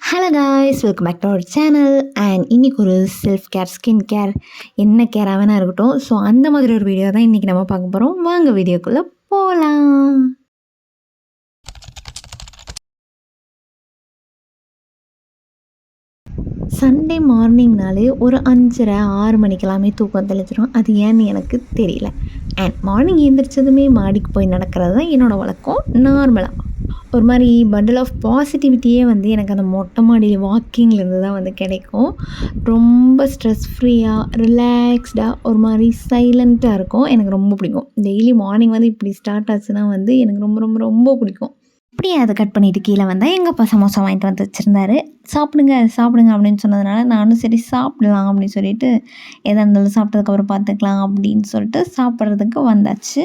Hello guys, welcome back to our channel. And இன்றைக்கி ஒரு self care, skin care, என்ன கேராக வேணா இருக்கட்டும். ஸோ அந்த மாதிரி ஒரு வீடியோ தான் இன்றைக்கி நம்ம பார்க்க போகிறோம். வாங்க வீடியோக்குள்ளே போகலாம். சண்டே மார்னிங்னாலே ஒரு 5:30-6 மணிக்கெல்லாமே தூக்கம் தெளிச்சிடும். அது ஏன்னு எனக்கு தெரியல. அண்ட் மார்னிங் எழுந்திரிச்சதுமே மாடிக்கு போய் நடக்கிறது தான் என்னோடய வழக்கம். நார்மலாக ஒரு மாதிரி பண்டில் ஆஃப் பாசிட்டிவிட்டியே எனக்கு அந்த மொட்டை மாடி வாக்கிங்லேருந்து தான் கிடைக்கும். ரொம்ப ஸ்ட்ரெஸ் ஃப்ரீயாக, ரிலாக்ஸ்டாக, ஒரு மாதிரி சைலண்ட்டாக இருக்கும். எனக்கு ரொம்ப பிடிக்கும். டெய்லி மார்னிங் இப்படி ஸ்டார்ட் ஆச்சுன்னா எனக்கு ரொம்ப ரொம்ப ரொம்ப பிடிக்கும். அப்படியே அதை கட் பண்ணிவிட்டு கீழே வந்தால் எங்கள் அப்பா சமோசா வாங்கிட்டு வந்து வச்சுருந்தாரு. சாப்பிடுங்க சாப்பிடுங்க அப்படின்னு சொன்னதுனால நானும் சரி சாப்பிடலாம் அப்படின்னு சொல்லிட்டு, எதாக இருந்தாலும் சாப்பிட்டதுக்கப்புறம் பார்த்துக்கலாம் அப்படின்னு சொல்லிட்டு சாப்பிட்றதுக்கு வந்தாச்சு.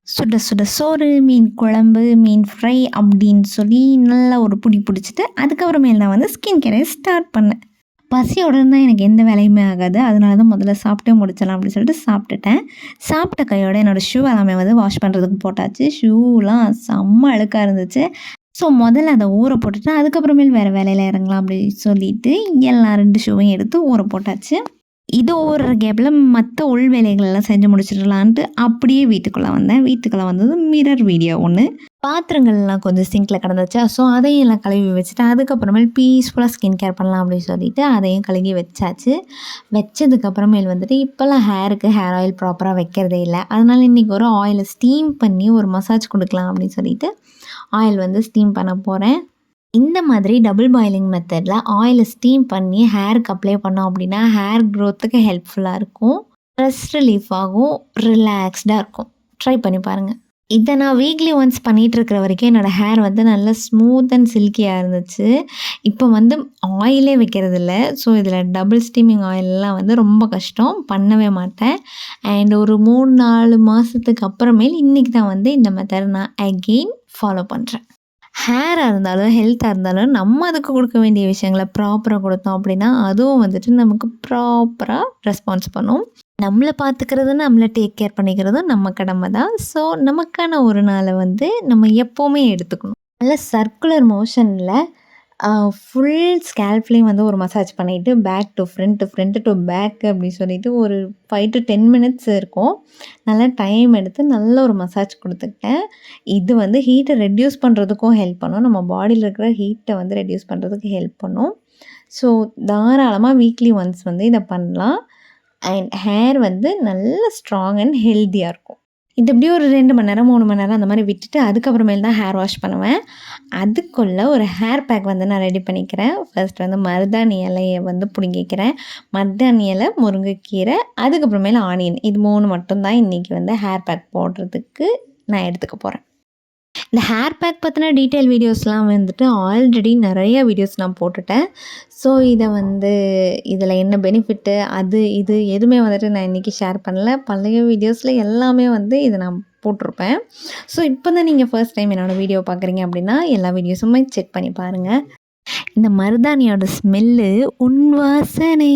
சுட சுட சோறு, மீன் குழம்பு, மீன் ஃப்ரை அப்படின்னு சொல்லி நல்லா ஒரு பிடி பிடிச்சிட்டு அதுக்கப்புறமேல் நான் ஸ்கின் கேரை ஸ்டார்ட் பண்ணேன். பசியோடு இருந்தால் எனக்கு எந்த வேலையுமே ஆகாது. அதனால தான் முதல்ல சாப்பிட்டே முடிச்சிடலாம் அப்படின்னு சொல்லிட்டு சாப்பிட்டுட்டேன். சாப்பிட்ட கையோடு என்னோடய ஷூ எல்லாமே வாஷ் பண்ணுறதுக்கு போட்டாச்சு. ஷூலாம் செம்ம அழுக்காக இருந்துச்சு. ஸோ முதல்ல அதை ஊற போட்டுட்டு அதுக்கப்புறமேல் வேறு வேலையில் இறங்கலாம் அப்படின்னு சொல்லிட்டு எல்லாம் 2 ஷூவையும் எடுத்து ஊற போட்டாச்சு. இது ஒவ்வொரு கேப்பில் மற்ற உள் வேலைகளெல்லாம் செஞ்சு முடிச்சிடலான்ட்டு அப்படியே வீட்டுக்குள்ளே வந்தேன். வீட்டுக்குள்ளே வந்தது மிரர் வீடியோ ஒன்று. பாத்திரங்கள்லாம் கொஞ்சம் சிங்கில் கிடந்துச்சா, ஸோ அதையும் எல்லாம் கழுவி வச்சுட்டு அதுக்கப்புறமேல் பீஸ்ஃபுல்லாக ஸ்கின் கேர் பண்ணலாம் அப்படின்னு சொல்லிட்டு அதையும் கழுவி வச்சாச்சு. வச்சதுக்கப்புறமேல் இப்போல்லாம் ஹேருக்கு ஹேர் ஆயில் ப்ராப்பராக வைக்கிறதே இல்லை. அதனால் இன்றைக்கி ஒரு ஆயிலை ஸ்டீம் பண்ணி ஒரு மசாஜ் கொடுக்கலாம் அப்படின்னு சொல்லிட்டு ஆயில் ஸ்டீம் பண்ண போகிறேன். இந்த மாதிரி டபுள் பாயிலிங் மெத்தடில் ஆயிலை ஸ்டீம் பண்ணி ஹேருக்கு அப்ளை பண்ணோம் அப்படின்னா ஹேர் க்ரோத்துக்கு ஹெல்ப்ஃபுல்லாக இருக்கும். ஸ்ட்ரெஸ் ரிலீஃப் ஆகும், ரிலாக்ஸ்டாக இருக்கும். ட்ரை பண்ணி பாருங்கள். இதை நான் வீக்லி ஒன்ஸ் பண்ணிகிட்டு இருக்கிற வரைக்கும் என்னோடய ஹேர் நல்லா ஸ்மூத் அண்ட் சில்கியாக இருந்துச்சு. இப்போ ஆயிலே வைக்கிறது இல்லை. ஸோ இதில் டபுள் ஸ்டீமிங் ஆயிலெலாம் ரொம்ப கஷ்டம், பண்ணவே மாட்டேன். அண்ட் ஒரு 3-4 மாதத்துக்கு அப்புறமேல் இன்றைக்கி தான் இந்த மெத்தடை நான் அகெயின் ஃபாலோ பண்ணுறேன். ஹேராக இருந்தாலும் ஹெல்த்தாக இருந்தாலும் நம்ம அதுக்கு கொடுக்க வேண்டிய விஷயங்களை ப்ராப்பராக கொடுத்தோம் அப்படின்னா அதுவும் நமக்கு ப்ராப்பராக ரெஸ்பான்ஸ் பண்ணும். நம்மளை பார்த்துக்கிறது, நம்மளை டேக் கேர் பண்ணிக்கிறதும் நம்ம கடமை தான். ஸோ நமக்கான ஒரு நாளை நம்ம எப்போவுமே எடுத்துக்கணும். நல்ல சர்க்குலர் மோஷனில் ஃபுல் ஸ்கேல்ப்லேயும் ஒரு மசாஜ் பண்ணிவிட்டு back to front, front to back அப்படின்னு சொல்லிட்டு ஒரு 5 to 10 minutes இருக்கும். நல்லா டைம் எடுத்து நல்ல ஒரு மசாஜ் கொடுத்துக்கிட்டேன். இது ஹீட்டை ரெட்யூஸ் பண்ணுறதுக்கும் ஹெல்ப் பண்ணும். நம்ம பாடியில் இருக்கிற ஹீட்டை ரெட்யூஸ் பண்ணுறதுக்கு ஹெல்ப் பண்ணும். ஸோ தாராளமாக வீக்லி ஒன்ஸ் இதை பண்ணலாம். அண்ட் ஹேர் நல்ல ஸ்ட்ராங் அண்ட் ஹெல்த்தியாக இருக்கும். இது இப்படி ஒரு 2 மணி நேரம் 3 மணி நேரம் அந்த மாதிரி விட்டுட்டு அதுக்கப்புறமேல் தான் ஹேர் வாஷ் பண்ணுவேன். அதுக்குள்ளே ஒரு ஹேர் பேக் நான் ரெடி பண்ணிக்கிறேன். ஃபர்ஸ்ட் மருதாணி இலையை பிடுங்கிக்கிறேன். மருதாணி இலை, முருங்கைக்கீரை, அதுக்கப்புறமேல ஆனியன், இது 3 மட்டும்தான் இன்றைக்கி ஹேர் பேக் போடுறதுக்கு நான் எடுத்துக்க போகிறேன். இந்த ஹேர் பேக் பற்றின டீட்டெயில் வீடியோஸ்லாம் ஆல்ரெடி நிறைய வீடியோஸ் நான் போட்டுட்டேன். ஸோ இதை இதில் என்ன பெனிஃபிட்டு அது இது எதுவுமே நான் இன்றைக்கி ஷேர் பண்ணல. பழைய வீடியோஸில் எல்லாமே இதை நான் போட்டிருப்பேன். ஸோ இப்போ தான் நீங்கள் ஃபர்ஸ்ட் டைம் என்னோடய வீடியோ பார்க்குறீங்க அப்படின்னா எல்லா வீடியோஸுமே செக் பண்ணி பாருங்கள். இந்த மருதாணியோட ஸ்மெல்லு, உன் வாசனை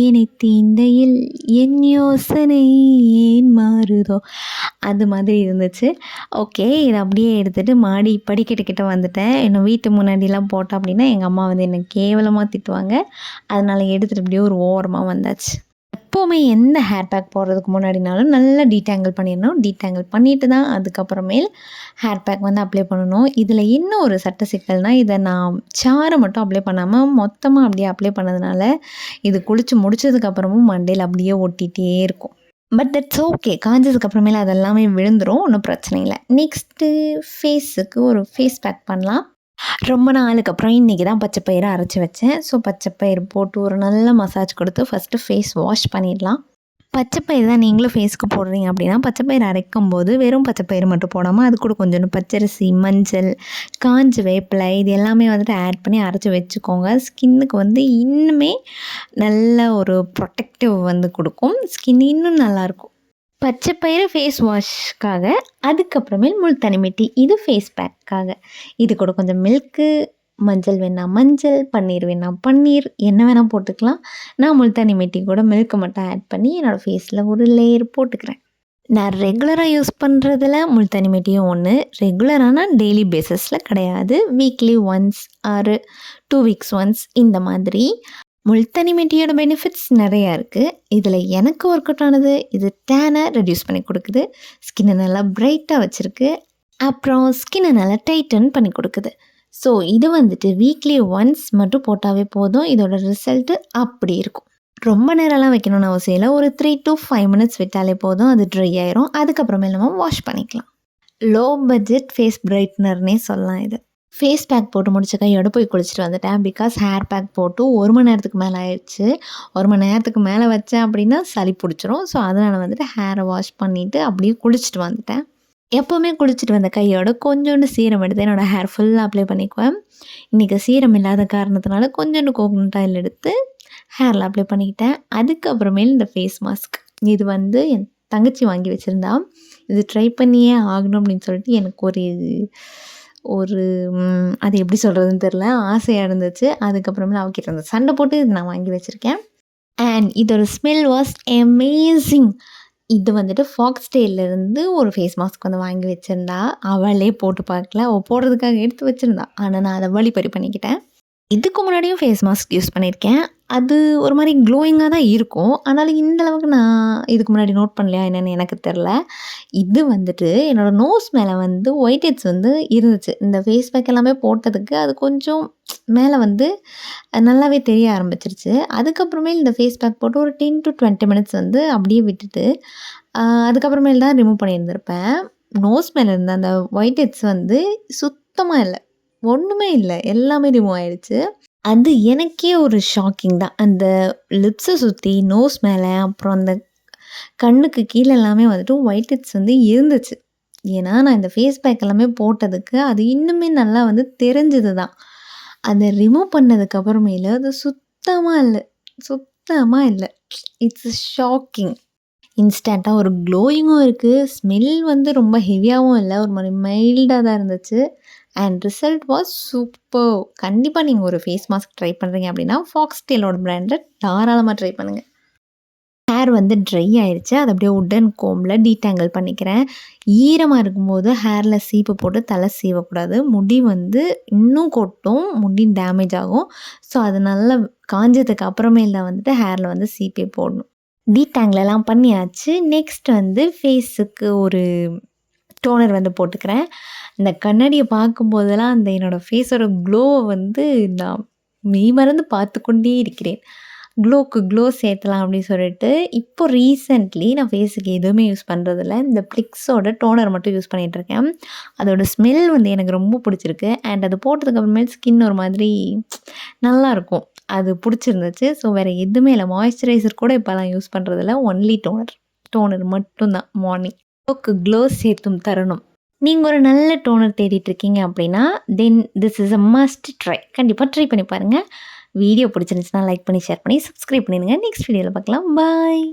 என்னை தீண்டையில் என் யோசனை ஏன் மாறுதோ, அது மாதிரி இருந்துச்சு. ஓகே, இதை அப்படியே எடுத்துகிட்டு மாடி படிக்கட்டுக்கிட்ட வந்துட்டேன். இன்னும் வீட்டு முன்னாடிலாம் போட்டோம் அப்படின்னா எங்கள் அம்மா என்னை கேவலமாக திட்டுவாங்க. அதனால் எடுத்துகிட்டு அப்படியே ஒரு ஓரமாக வந்தாச்சு. எப்போவுமே எந்த ஹேர் பேக் போடுறதுக்கு முன்னாடினாலும் நல்லா டீடாங்கிள் பண்ணிடணும். டீடாங்கிள் பண்ணிவிட்டு தான் அதுக்கப்புறமேல் ஹேர் பேக் அப்ளை பண்ணணும். இதில் இன்னும் ஒரு சட்ட சிக்கல்னால், இதை நான் சாரை மட்டும் அப்ளை பண்ணாமல் மொத்தமாக அப்படியே அப்ளை பண்ணதுனால இது குளித்து முடித்ததுக்கப்புறமும் மண்டையில் அப்படியே ஒட்டிகிட்டே இருக்கும். பட் தட்ஸ் ஓகே, காஞ்சதுக்கப்புறமேல அதெல்லாமே விழுந்துடும், ஒன்றும் பிரச்சனை இல்லை. நெக்ஸ்ட்டு ஃபேஸுக்கு ஒரு ஃபேஸ் பேக் பண்ணலாம். ரொம்ப நாளுக்கு அப்புறம் இன்றைக்கி தான் பச்சைப்பயிறு அரைச்சி வச்சேன். ஸோ பச்சைப்பயிறு போட்டு ஒரு நல்ல மசாஜ் கொடுத்து ஃபஸ்ட்டு ஃபேஸ் வாஷ் பண்ணிடலாம். பச்சைப்பயிறு தான் நீங்களும் ஃபேஸ்க்கு போடுறீங்க அப்படின்னா பச்சைப்பயிறு அரைக்கும் போது வெறும் பச்சைப்பயிறு மட்டும் போடாமல் அது கூட கொஞ்சம் பச்சரிசி, மஞ்சள், காஞ்ச வேப்பிலை, இது எல்லாமே ஆட் பண்ணி அரைச்சி வச்சுக்கோங்க. ஸ்கின்னுக்கு இன்னுமே நல்ல ஒரு ப்ரொடெக்டிவ் கொடுக்கும். ஸ்கின் இன்னும் நல்லாயிருக்கும். பச்சைப்பயிறு ஃபேஸ் வாஷ்க்காக, அதுக்கப்புறமேல் முல்தானி மிட்டி இது ஃபேஸ் பேக்காக. இது கூட கொஞ்சம் மில்க்கு, மஞ்சள் வேணால் மஞ்சள், பன்னீர் வேணால் பன்னீர், என்ன வேணால் போட்டுக்கலாம். நான் முல்தானி மிட்டி கூட மில்க்கு மட்டும் ஆட் பண்ணி என்னோடய ஃபேஸில் ஒரு லேயர் போட்டுக்கிறேன். நான் ரெகுலராக யூஸ் பண்ணுறதுல முல்தானி மெட்டியும் ஒன்று. ரெகுலரானா டெய்லி பேசிஸில் கிடையாது. Weekly once or 2 weeks once இந்த மாதிரி. முல்தானி மெட்டியோட பெனிஃபிட்ஸ் நிறையா இருக்குது. இதில் எனக்கு ஒர்க் அவுட் ஆனது, இது டேனை ரெடியூஸ் பண்ணி கொடுக்குது, ஸ்கின்னை நல்லா பிரைட்டாக வச்சுருக்கு, அப்புறம் ஸ்கின்னை நல்லா டைட்டன் பண்ணி கொடுக்குது. ஸோ இது வந்துட்டு வீக்லி ஒன்ஸ் மட்டும் போட்டாவே போதும். இதோட ரிசல்ட்டு அப்படி இருக்கும். ரொம்ப நேரம்லாம் வைக்கணும்னு அவசியம் இல்லை. ஒரு 3 to 5 மினிட்ஸ் விட்டாலே போதும், அது ட்ரை ஆயிரும். அதுக்கப்புறமேல் நம்ம வாஷ் பண்ணிக்கலாம். லோ பட்ஜெட் ஃபேஸ் பிரைட்னர்னே சொல்லலாம் இது. ஃபேஸ் பேக் போட்டு முடிச்ச கையோடு போய் குளிச்சுட்டு வந்துட்டேன். பிகாஸ் ஹேர் பேக் போட்டு 1 மணி நேரத்துக்கு மேலே ஆயிடுச்சு. 1 மணி நேரத்துக்கு மேலே வச்சேன் அப்படின்னா சளி பிடிச்சிரும். ஸோ அதனால் வந்துட்டு ஹேரை வாஷ் பண்ணிவிட்டு அப்படியே குளிச்சுட்டு வந்துட்டேன். எப்போவுமே குளிச்சுட்டு வந்த கையோட கொஞ்சோண்டு சீரம் எடுத்து என்னோடய ஹேர் ஃபுல்லாக அப்ளை பண்ணிக்குவேன். இன்றைக்கி சீரம் இல்லாத காரணத்தினால கொஞ்சோண்டு கோகனட் ஆயில் எடுத்து ஹேரில் அப்ளை பண்ணிக்கிட்டேன். அதுக்கப்புறமேல் இந்த ஃபேஸ் மாஸ்க், இது வந்து என் தங்கச்சி வாங்கி வச்சுருந்தா. இது ட்ரை பண்ணியே ஆகணும் அப்படின்னு சொல்லிட்டு எனக்கு ஒரு அது எப்படி சொல்கிறதுன்னு தெரில, ஆசையாக இருந்துச்சு. அதுக்கப்புறமேல அவகிட்ட இருந்த சண்டை போட்டு இது நான் வாங்கி வச்சுருக்கேன். அண்ட் இதோட ஸ்மெல் வாஸ் அமேசிங். இது வந்துட்டு ஃபாக்ஸ்டேலேருந்து ஒரு ஃபேஸ் மாஸ்க் வந்து வாங்கி வச்சுருந்தா. அவளே போட்டு பார்க்கல, அவள் போடுறதுக்காக எடுத்து வச்சுருந்தா. ஆனால் நான் அதை வழிப்பறி பண்ணிக்கிட்டேன். இதுக்கு முன்னாடியும் ஃபேஸ் மாஸ்க் யூஸ் பண்ணியிருக்கேன். அது ஒரு மாதிரி க்ளோயிங்காக தான் இருக்கும். ஆனாலும் இந்த அளவுக்கு நான் இதுக்கு முன்னாடி நோட் பண்ணலையா என்னென்னு எனக்கு தெரில. இது வந்துட்டு என்னோடய நோஸ் மேலே வந்து ஒயிட் ஹெட்ஸ் வந்து இருந்துச்சு. இந்த ஃபேஸ் பேக் எல்லாமே போட்டதுக்கு அது கொஞ்சம் மேலே வந்து நல்லாவே தெரிய ஆரம்பிச்சிருச்சு. அதுக்கப்புறமேல் இந்த ஃபேஸ் பேக் போட்டு ஒரு 10 to 20 மினிட்ஸ் வந்து அப்படியே விட்டுட்டு அதுக்கப்புறமேல் தான் ரிமூவ் பண்ணியிருந்திருப்பேன். நோஸ் மேலே இருந்த அந்த ஒயிட் ஹெட்ஸ் வந்து சுத்தமாக இல்லை, ஒன்றுமே இல்லை, எல்லாமே ரிமூவ் ஆகிடுச்சு. அது எனக்கே ஒரு ஷாக்கிங் தான். அந்த லிப்ஸை சுற்றி, நோஸ் மேலே, அப்புறம் அந்த கண்ணுக்கு கீழே எல்லாமே வந்துட்டு ஒயிட் ஹெட்ஸ் வந்து இருந்துச்சு. ஏன்னா நான் இந்த ஃபேஸ் பேக் எல்லாமே போட்டதுக்கு அது இன்னுமே நல்லா வந்து தெரிஞ்சது தான். அதை ரிமூவ் பண்ணதுக்கப்புறமேல அது சுத்தமாக இல்லை. It's shocking. இன்ஸ்டண்ட்டாக ஒரு க்ளோயிங்கும் இருக்குது. ஸ்மெல் வந்து ரொம்ப ஹெவியாகவும் இல்லை, ஒரு மாதிரி மைல்டாக தான் இருந்துச்சு. And result was super. கண்டிப்பாக நீங்கள் ஒரு ஃபேஸ் மாஸ்க் ட்ரை பண்ணுறீங்க அப்படின்னா ஃபாக்ஸ்டேலோட பிராண்டை தாராளமாக ட்ரை பண்ணுங்கள். ஹேர் வந்து ட்ரை ஆயிடுச்சு. அதை அப்படியே உட்டன் கோம்பில் டீடாங்கிள் பண்ணிக்கிறேன். ஈரமாக இருக்கும்போது ஹேரில் சீப்பு போட்டு தலை சீவக்கூடாது. முடி வந்து இன்னும் கொட்டும், முடி டேமேஜ் ஆகும். ஸோ அது நல்லா காஞ்சதுக்கு அப்புறமேல் தான் வந்துட்டு ஹேரில் வந்து சீப்பே போடணும். டீடாங்கிளெல்லாம் பண்ணியாச்சு. நெக்ஸ்ட் வந்து ஃபேஸுக்கு ஒரு டோனர் வந்து போட்டுக்கிறேன். இந்த கண்ணாடியை பார்க்கும்போதெல்லாம் அந்த என்னோடய ஃபேஸோட க்ளோவை வந்து நான் மெய்மறந்து பார்த்து கொண்டே இருக்கிறேன். க்ளோக்கு க்ளோ சேர்த்தலாம் அப்படின்னு சொல்லிட்டு இப்போ ரீசெண்ட்லி நான் ஃபேஸுக்கு எதுவுமே யூஸ் பண்ணுறதில்ல. இந்த ப்ளிக்ஸோட டோனர் மட்டும் யூஸ் பண்ணிகிட்ருக்கேன். அதோட ஸ்மெல் வந்து எனக்கு ரொம்ப பிடிச்சிருக்கு. அண்ட் அது போட்டதுக்கப்புறமேல் ஸ்கின் ஒரு மாதிரி நல்லாயிருக்கும், அது பிடிச்சிருந்துச்சு. ஸோ வேறு எதுவுமே இல்லை, மாய்ஸ்சரைசர் கூட இப்போலாம் யூஸ் பண்ணுறதில்ல. ஒன்லி டோனர் மட்டும்தான் மார்னிங். க்ளோக்கு க்ளோ சேர்த்தும் தருணம். நீங்கள் ஒரு நல்ல டோனர் தேடிட்டுருக்கீங்க அப்படின்னா then this is a must try. கண்டிப்பாக ட்ரை பண்ணி பாருங்கள். வீடியோ பிடிச்சிருந்துச்சுன்னா லைக் பண்ணி, ஷேர் பண்ணி, சப்ஸ்கிரைப் பண்ணிடுங்க. நெக்ஸ்ட் வீடியோவில் பார்க்கலாம். பாய்.